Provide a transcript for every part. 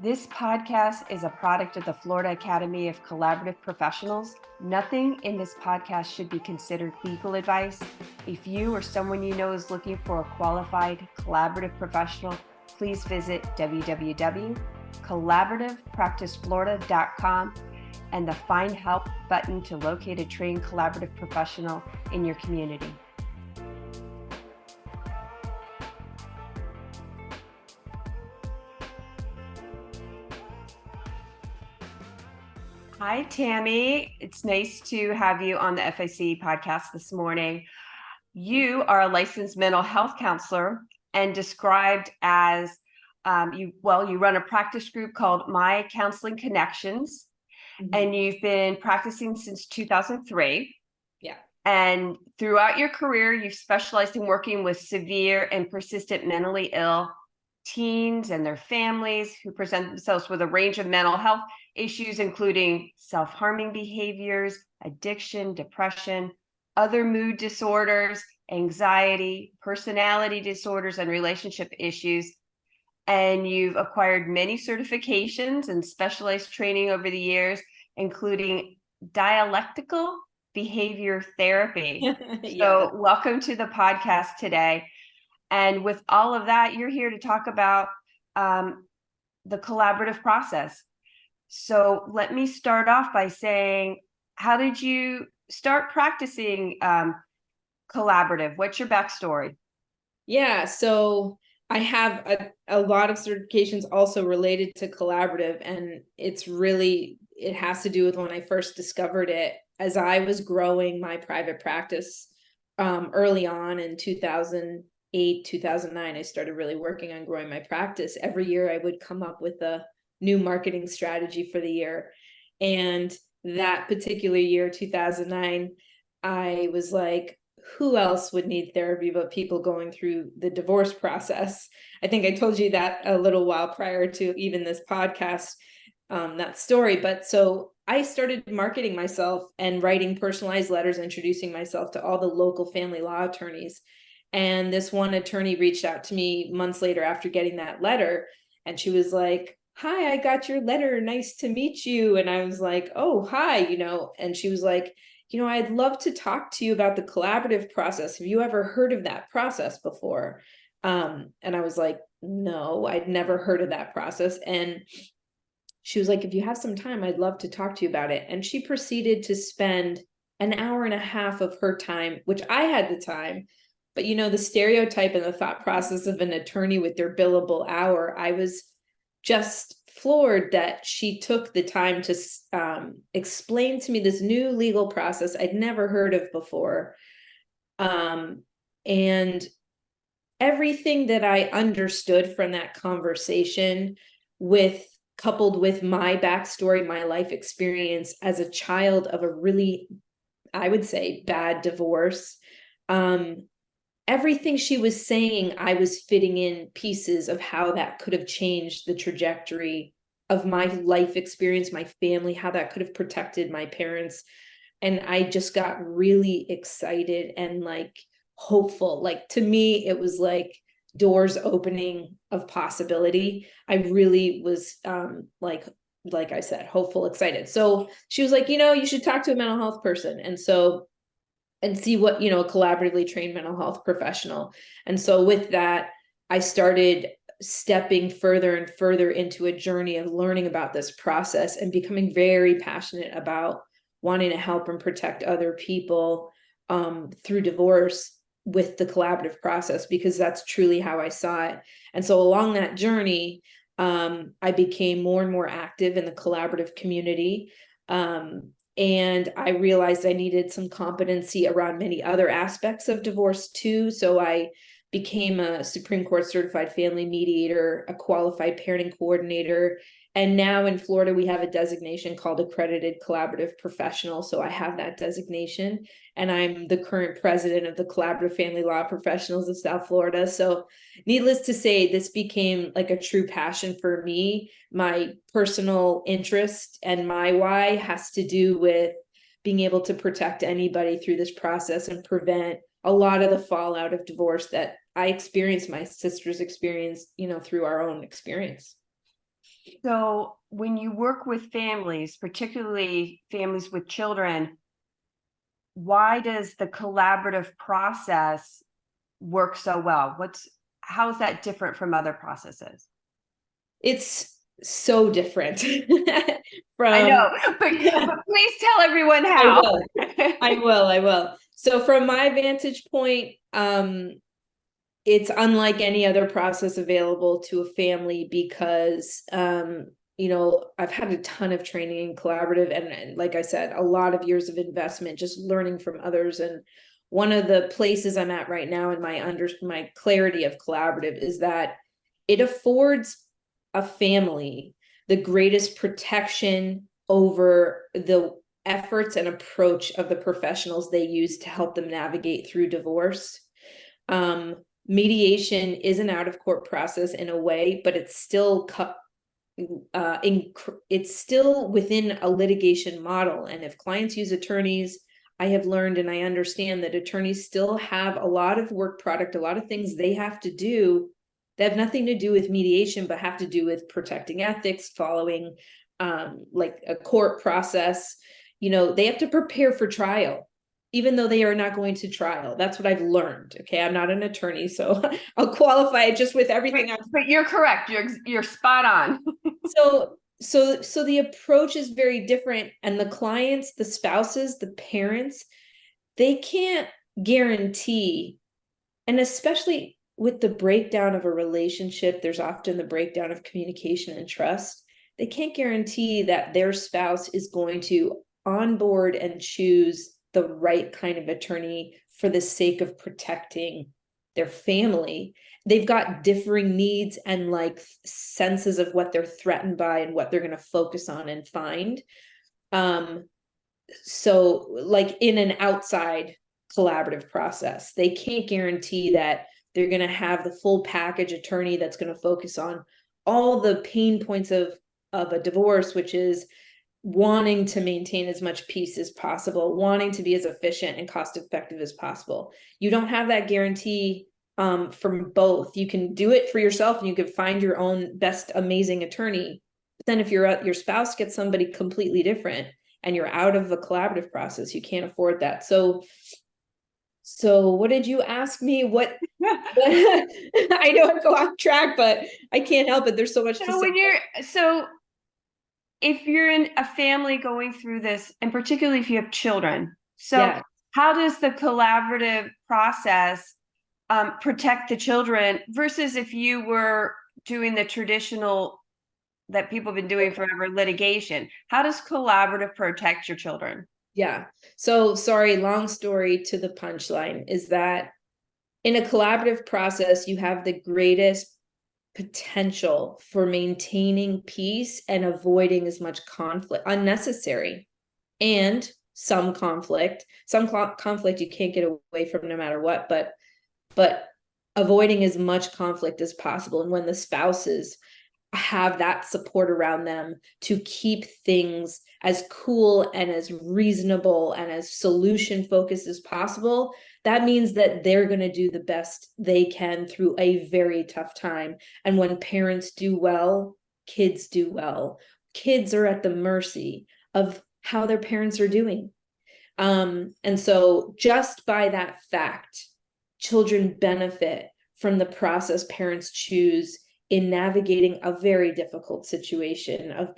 This podcast is a product of the Florida Academy of Collaborative Professionals. Nothing in this podcast should be considered legal advice. If you or someone you know is looking for a qualified collaborative professional, please visit www.collaborativepracticeflorida.com and the Find Help button to locate a trained collaborative professional in your community. Hi, Tammy. It's nice to have you on the FIC podcast this morning. You are a licensed mental health counselor and described as you run a practice group called My Counseling Connections, and you've been practicing since 2003. Yeah. And throughout your career, you've specialized in working with severe and persistent mentally ill teens and their families who present themselves with a range of mental health issues, including self-harming behaviors, addiction, depression, other mood disorders, anxiety, personality disorders, and relationship issues. And you've acquired many certifications and specialized training over the years, including dialectical behavior therapy. So welcome to the podcast today. And with all of that, you're here to talk about the collaborative process. So let me start off by saying, how did you start practicing collaborative? What's your backstory? Yeah, so I have a lot of certifications also related to collaborative, and it has to do with when I first discovered it as I was growing my private practice early on in 2008, 2009. I started really working on growing my practice. Every year I would come up with a new marketing strategy for the year. And that particular year, 2009, I was like, who else would need therapy but people going through the divorce process? I think I told you that a little while prior to even this podcast, that story. But so I started marketing myself and writing personalized letters, introducing myself to all the local family law attorneys. And this one attorney reached out to me months later after getting that letter. And she was like, hi, I got your letter. Nice to meet you. And I was like, oh, hi, and she was like, I'd love to talk to you about the collaborative process. Have you ever heard of that process before? And I was like, no, I'd never heard of that process. And she was like, if you have some time, I'd love to talk to you about it. And she proceeded to spend an hour and a half of her time, which I had the time. But, the stereotype and the thought process of an attorney with their billable hour, I was just floored that she took the time to explain to me this new legal process I'd never heard of before. And everything that I understood from that conversation coupled with my backstory, my life experience as a child of a really, I would say, bad divorce, everything she was saying, I was fitting in pieces of how that could have changed the trajectory of my life experience, my family, how that could have protected my parents. And I just got really excited and hopeful. To me, it was like doors opening of possibility. I really was like I said, hopeful, excited. So she was like, you should talk to a mental health person. And see what, a collaboratively trained mental health professional. And so with that, I started stepping further and further into a journey of learning about this process and becoming very passionate about wanting to help and protect other people through divorce with the collaborative process, because that's truly how I saw it. And so along that journey, I became more and more active in the collaborative community. And I realized I needed some competency around many other aspects of divorce too. So I became a Supreme Court certified family mediator, a qualified parenting coordinator. And now in Florida, we have a designation called accredited collaborative professional. So I have that designation, and I'm the current president of the Collaborative Family Law Professionals of South Florida. So needless to say, this became like a true passion for me. My personal interest and my why has to do with being able to protect anybody through this process and prevent a lot of the fallout of divorce that I experienced, my sisters experienced, through our own experience. So when you work with families, particularly families with children, why does the collaborative process work so well? How is that different from other processes? It's so different I from know, but please tell everyone I how. will. I will. So from my vantage point, it's unlike any other process available to a family because I've had a ton of training in collaborative and like I said, a lot of years of investment just learning from others. And one of the places I'm at right now in my clarity of collaborative is that it affords a family the greatest protection over the efforts and approach of the professionals they use to help them navigate through divorce. Mediation is an out of court process in a way, but it's still it's still within a litigation model. And if clients use attorneys, I have learned and I understand that attorneys still have a lot of work product, a lot of things they have to do that have nothing to do with mediation, but have to do with protecting ethics, following like a court process. They have to prepare for trial even though they are not going to trial. That's what I've learned. Okay, I'm not an attorney, so I'll qualify it just with everything But you're correct. You're spot on. so the approach is very different, and the clients, the spouses, the parents, they can't guarantee, and especially with the breakdown of a relationship, there's often the breakdown of communication and trust. They can't guarantee that their spouse is going to onboard and choose the right kind of attorney for the sake of protecting their family. They've got differing needs and like senses of what they're threatened by and what they're going to focus on and find. So like in an outside collaborative process, they can't guarantee that they're going to have the full package attorney that's going to focus on all the pain points of a divorce, which is wanting to maintain as much peace as possible, wanting to be as efficient and cost effective as possible. You don't have that guarantee from both. You can do it for yourself and you can find your own best amazing attorney. But then if your spouse gets somebody completely different and you're out of the collaborative process, you can't afford that. So what did you ask me? What I know I go off track, but I can't help it. There's so much to say. So if you're in a family going through this, and particularly if you have children, so Yeah. how does the collaborative process protect the children versus if you were doing the traditional that people have been doing forever, litigation? How does collaborative protect your children? Yeah. So sorry, long story to the punchline is that in a collaborative process, you have the greatest potential for maintaining peace and avoiding as much conflict, unnecessary, and some conflict. Some conflict you can't get away from no matter what, but avoiding as much conflict as possible. And when the spouses have that support around them to keep things as cool and as reasonable and as solution focused as possible, that means that they're going to do the best they can through a very tough time. And when parents do well, kids do well. Kids are at the mercy of how their parents are doing. And so just by that fact, children benefit from the process parents choose in navigating a very difficult situation of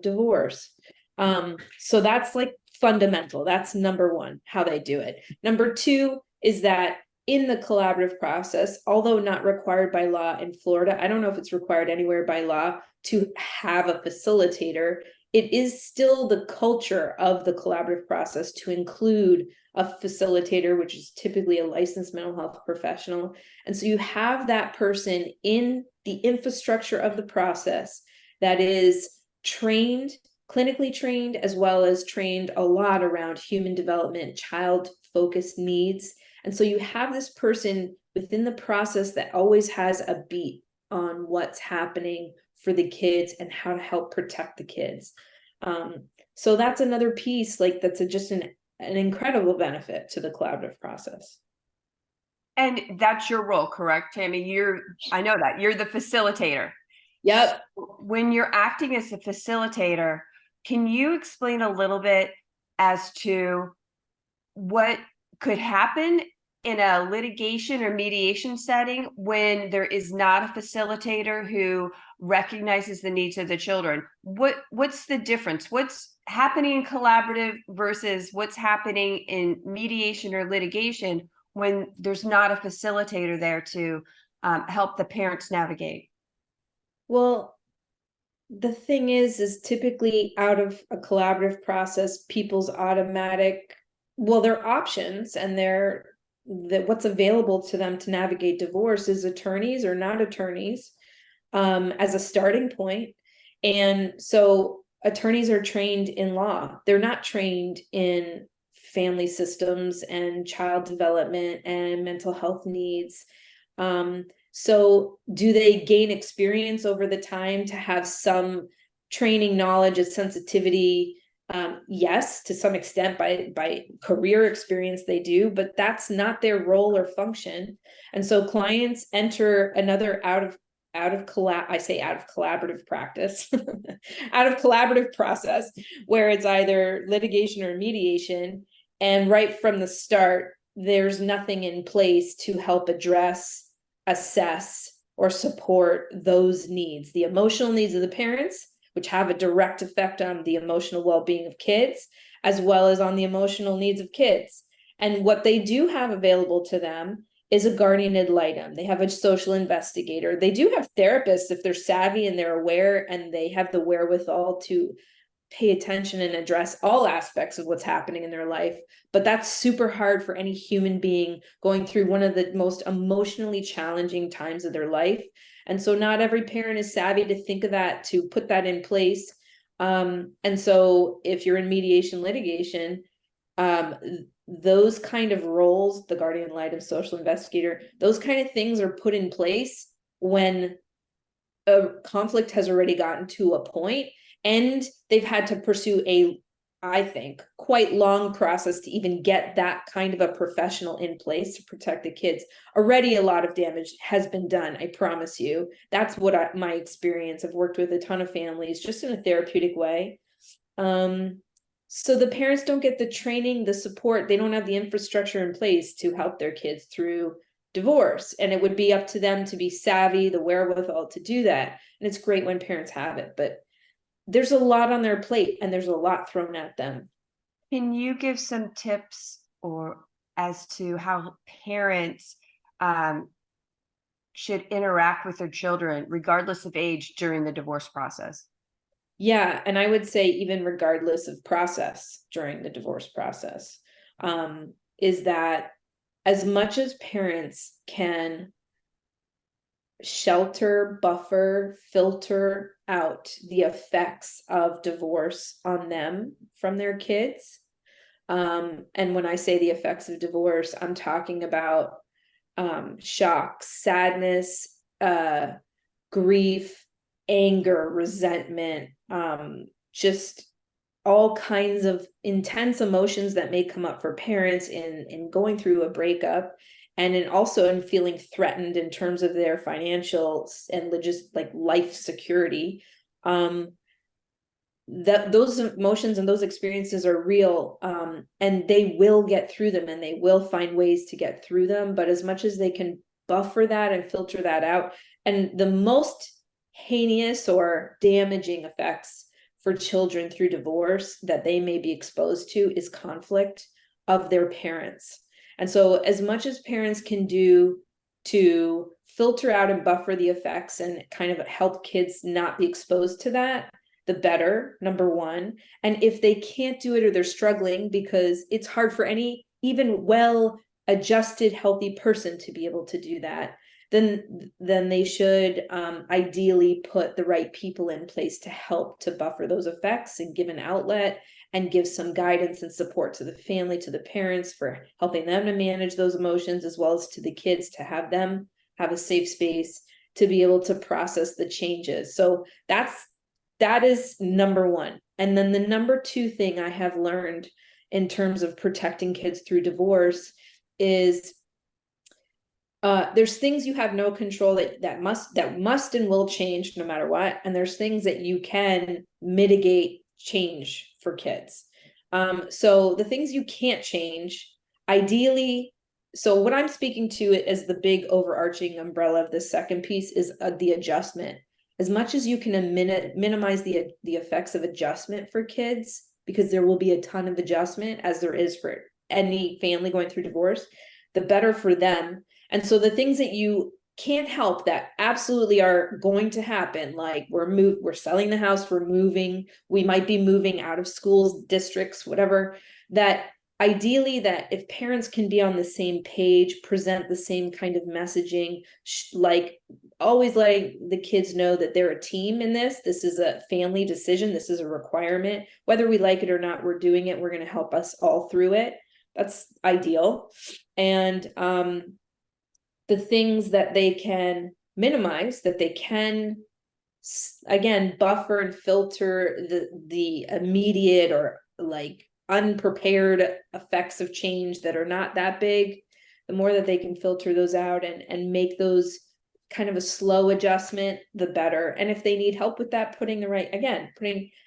divorce. So that's like fundamental. That's number one, how they do it. Number two is that in the collaborative process, although not required by law in Florida, I don't know if it's required anywhere by law to have a facilitator. It is still the culture of the collaborative process to include a facilitator, which is typically a licensed mental health professional. And so you have that person in the infrastructure of the process that is trained, clinically trained, as well as trained a lot around human development, child-focused needs. And so you have this person within the process that always has a beat on what's happening for the kids and how to help protect the kids. So that's another piece, like that's just an incredible benefit to the collaborative process. And that's your role, correct, Tammy? I know that you're the facilitator. Yep. When you're acting as a facilitator, can you explain a little bit as to what could happen in a litigation or mediation setting when there is not a facilitator who recognizes the needs of the children? What's the difference? What's happening in collaborative versus what's happening in mediation or litigation when there's not a facilitator there to help the parents navigate? Well, the thing is typically out of a collaborative process, people's automatic, well, their options and that what's available to them to navigate divorce is attorneys or not attorneys, as a starting point. And so attorneys are trained in law. They're not trained in family systems and child development and mental health needs. So do they gain experience over the time to have some training, knowledge, and sensitivity? Yes, to some extent by career experience they do, but that's not their role or function. And so clients enter another out of collaborative practice, out of collaborative process where it's either litigation or mediation. And right from the start, there's nothing in place to help address, assess, or support those needs, the emotional needs of the parents, which have a direct effect on the emotional well-being of kids, as well as on the emotional needs of kids. And what they do have available to them is a guardian ad litem. They have a social investigator. They do have therapists if they're savvy and they're aware and they have the wherewithal to pay attention and address all aspects of what's happening in their life. But that's super hard for any human being going through one of the most emotionally challenging times of their life. And so not every parent is savvy to think of that, to put that in place. And so if you're in mediation litigation, those kind of roles, the guardian ad litem, social investigator, those kind of things are put in place when a conflict has already gotten to a point and they've had to pursue I think, quite long process to even get that kind of a professional in place to protect the kids. Already a lot of damage has been done, I promise you. That's what my experience. I've worked with a ton of families just in a therapeutic way. So the parents don't get the training, the support, they don't have the infrastructure in place to help their kids through divorce. And it would be up to them to be savvy, the wherewithal to do that. And it's great when parents have it, but there's a lot on their plate and there's a lot thrown at them. Can you give some tips or as to how parents should interact with their children, regardless of age, during the divorce process? Yeah, and I would say even regardless of process during the divorce process, is that as much as parents can shelter, buffer, filter out the effects of divorce on them from their kids. And when I say the effects of divorce, I'm talking about shock, sadness, grief, anger, resentment, just all kinds of intense emotions that may come up for parents in going through a breakup, and also in feeling threatened in terms of their financial and just like life security. That those emotions and those experiences are real, and they will get through them and they will find ways to get through them. But as much as they can buffer that and filter that out, and the most heinous or damaging effects for children through divorce that they may be exposed to is conflict of their parents. And so as much as parents can do to filter out and buffer the effects and kind of help kids not be exposed to that, the better, number one. And if they can't do it or they're struggling, because it's hard for any even well-adjusted, healthy person to be able to do that, then they should ideally put the right people in place to help to buffer those effects and give an outlet and give some guidance and support to the family, to the parents, for helping them to manage those emotions, as well as to the kids to have them have a safe space to be able to process the changes. So that is number one. And then the number two thing I have learned in terms of protecting kids through divorce is There's things you have no control that must and will change no matter what, and there's things that you can mitigate change for kids. So the things you can't change, ideally, so what I'm speaking to as the big overarching umbrella of this second piece is the adjustment. As much as you can minimize the effects of adjustment for kids, because there will be a ton of adjustment as there is for any family going through divorce, the better for them. And so the things that you can't help that absolutely are going to happen, like we're selling the house, we're moving, we might be moving out of schools, districts, whatever, that ideally that if parents can be on the same page, present the same kind of messaging, like always letting the kids know that they're a team in this. This is a family decision. This is a requirement. Whether we like it or not, we're doing it. We're going to help us all through it. That's ideal. And the things that they can minimize, that they can, again, buffer and filter the immediate or like unprepared effects of change that are not that big, the more that they can filter those out and make those kind of a slow adjustment, the better. And if they need help with that,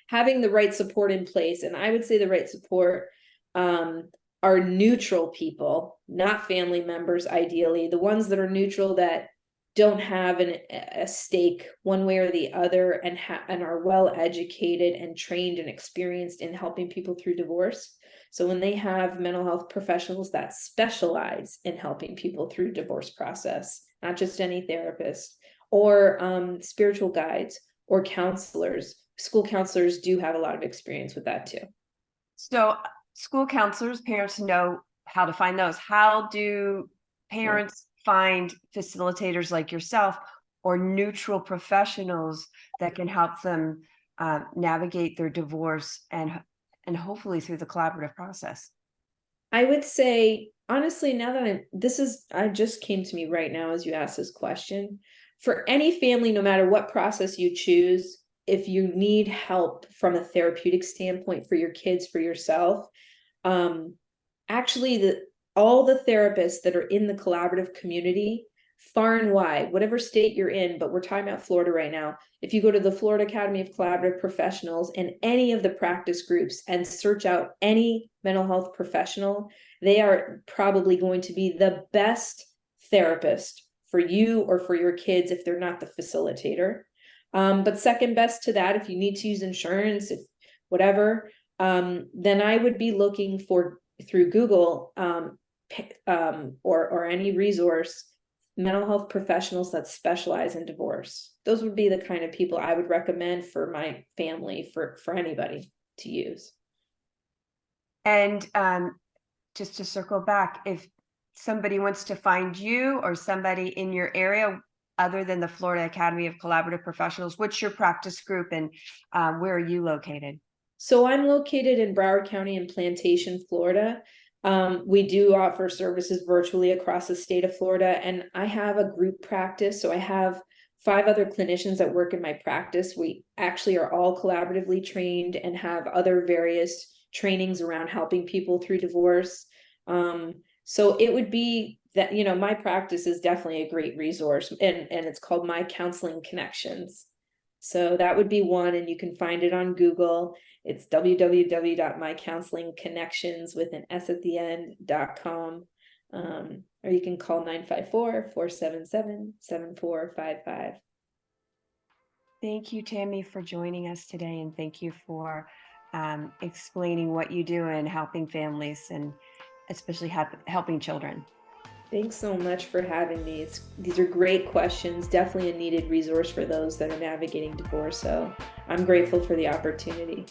having the right support in place. And I would say the right support are neutral people, not family members, ideally, the ones that are neutral, that don't have a stake one way or the other, and are well educated and trained and experienced in helping people through divorce. So when they have mental health professionals that specialize in helping people through divorce process, not just any therapist, or spiritual guides or counselors. School counselors do have a lot of experience with that too. So school counselors, parents know how to find those. How do parents find facilitators like yourself or neutral professionals that can help them navigate their divorce and hopefully through the collaborative process? I would say, honestly, now that I just came to me right now as you asked this question. For any family, no matter what process you choose, if you need help from a therapeutic standpoint for your kids, for yourself, actually all the therapists that are in the collaborative community, far and wide, whatever state you're in, but we're talking about Florida right now. If you go to the Florida Academy of Collaborative Professionals and any of the practice groups and search out any mental health professional, they are probably going to be the best therapist for you or for your kids if they're not the facilitator. But second best to that, if you need to use insurance, if whatever, then I would be looking for, through Google or any resource, mental health professionals that specialize in divorce. Those would be the kind of people I would recommend for my family, for anybody to use. And just to circle back, if somebody wants to find you or somebody in your area other than the Florida Academy of Collaborative Professionals, what's your practice group and where are you located? So I'm located in Broward County in Plantation, Florida. We do offer services virtually across the state of Florida, and I have a group practice. So I have 5 other clinicians that work in my practice. We actually are all collaboratively trained and have other various trainings around helping people through divorce. So it would be that, my practice is definitely a great resource, and it's called My Counseling Connections. So that would be one, and you can find it on Google. It's www.mycounselingconnections with an S at the end.com. Or you can call 954-477-7455. Thank you, Tammy, for joining us today. And thank you for explaining what you do and helping families and especially helping children. Thanks so much for having me. These are great questions, definitely a needed resource for those that are navigating divorce. So I'm grateful for the opportunity.